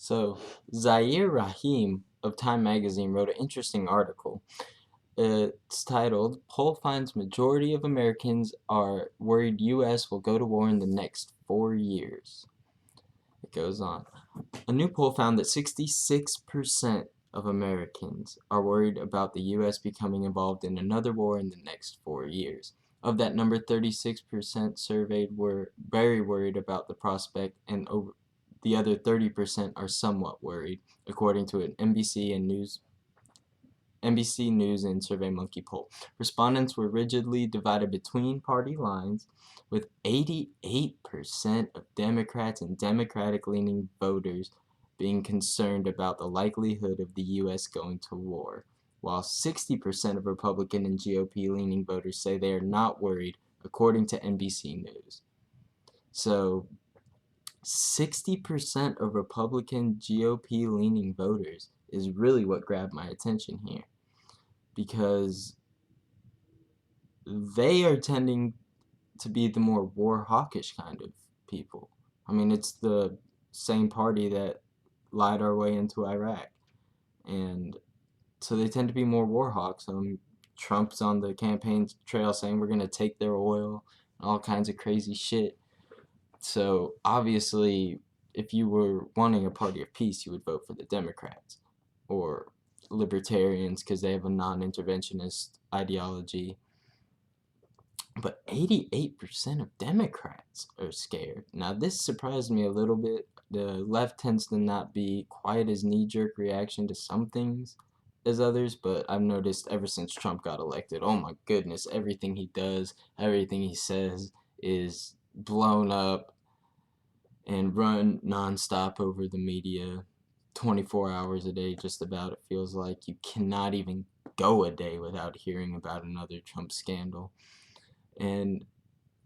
So, Zaire Rahim of Time magazine wrote an interesting article. It's titled, Poll Finds Majority of Americans Are Worried U.S. Will Go to War in the Next 4 Years. It goes on. A new poll found that 66% of Americans are worried about the U.S. becoming involved in another war in the next 4 years. Of that number, 36% surveyed were very worried about the prospect, and the other 30% are somewhat worried, according to an NBC News and SurveyMonkey poll. Respondents were rigidly divided between party lines, with 88% of Democrats and Democratic-leaning voters being concerned about the likelihood of the U.S. going to war, while 60% of Republican and GOP-leaning voters say they are not worried, according to NBC News. So, 60% of Republican GOP-leaning voters is really what grabbed my attention here, because they are tending to be the more war hawkish kind of people. I mean, it's the same party that lied our way into Iraq, and so they tend to be more war hawks. Trump's on the campaign trail saying we're going to take their oil and all kinds of crazy shit. So obviously, if you were wanting a party of peace, you would vote for the Democrats or libertarians because they have a non-interventionist ideology. But 88% of Democrats are scared. Now, this surprised me a little bit. The left tends to not be quite as knee-jerk reaction to some things as others, but I've noticed ever since Trump got elected, oh my goodness, everything he does, everything he says is blown up and run nonstop over the media 24 hours a day, just about. It feels like you cannot even go a day without hearing about another Trump scandal. And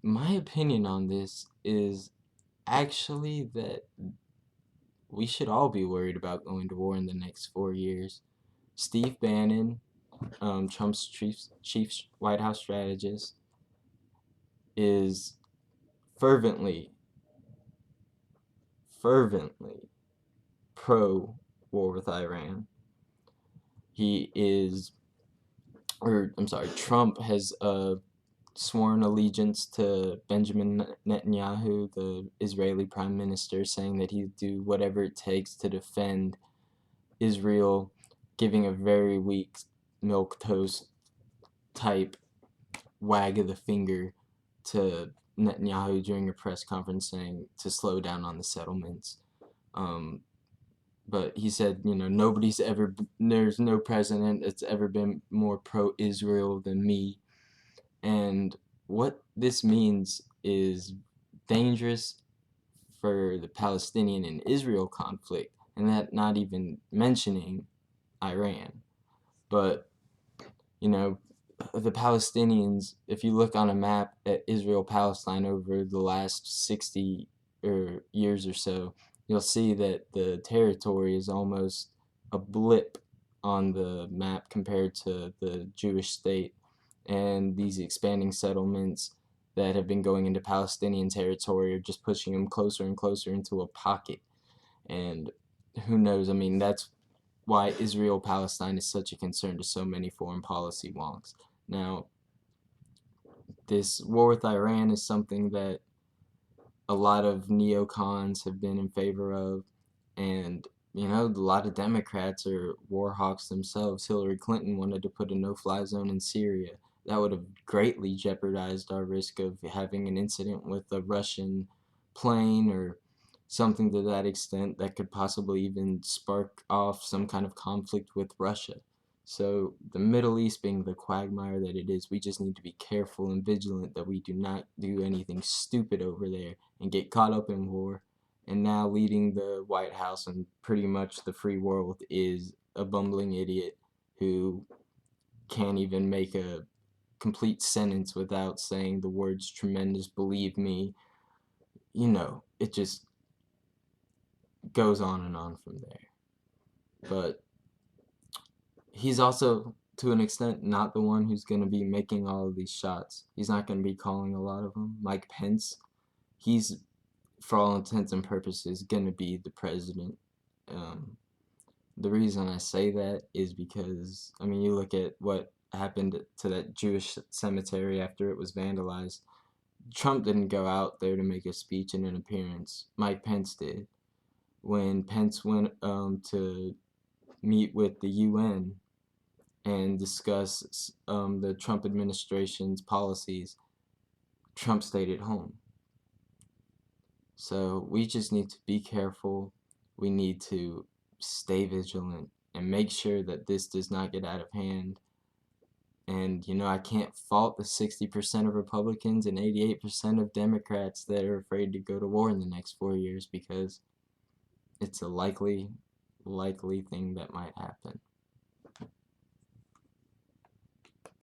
my opinion on this is actually that we should all be worried about going to war in the next 4 years. Steve Bannon, Trump's chief White House strategist, is fervently pro war with Iran. Trump has sworn allegiance to Benjamin Netanyahu, the Israeli prime minister, saying that he'd do whatever it takes to defend Israel, giving a very weak milquetoast type wag of the finger to Netanyahu during a press conference saying to slow down on the settlements. But he said, there's no president that's ever been more pro-Israel than me. And what this means is dangerous for the Palestinian and Israel conflict, and that not even mentioning Iran. But, the Palestinians, if you look on a map at Israel-Palestine over the last 60 years or so, you'll see that the territory is almost a blip on the map compared to the Jewish state, and these expanding settlements that have been going into Palestinian territory are just pushing them closer and closer into a pocket. And who knows, I mean, that's why Israel-Palestine is such a concern to so many foreign policy wonks. Now, this war with Iran is something that a lot of neocons have been in favor of, and a lot of Democrats are war hawks themselves. Hillary Clinton wanted to put a no-fly zone in Syria. That would have greatly jeopardized our risk of having an incident with a Russian plane or something to that extent that could possibly even spark off some kind of conflict with Russia. So the Middle East being the quagmire that it is, we just need to be careful and vigilant that we do not do anything stupid over there and get caught up in war. And now leading the White House and pretty much the free world is a bumbling idiot who can't even make a complete sentence without saying the words tremendous, believe me. It just goes on and on from there. But he's also, to an extent, not the one who's going to be making all of these shots. He's not going to be calling a lot of them. Mike Pence, he's, for all intents and purposes, going to be the president Um, the reason I say that is because, I mean, you look at what happened to that Jewish cemetery after it was vandalized. Trump didn't go out there to make a speech and an appearance. Mike Pence did. When Pence went to meet with the UN and discuss the Trump administration's policies, Trump stayed at home. So we just need to be careful. We need to stay vigilant and make sure that this does not get out of hand. And, I can't fault the 60% of Republicans and 88% of Democrats that are afraid to go to war in the next 4 years, because it's a likely thing that might happen.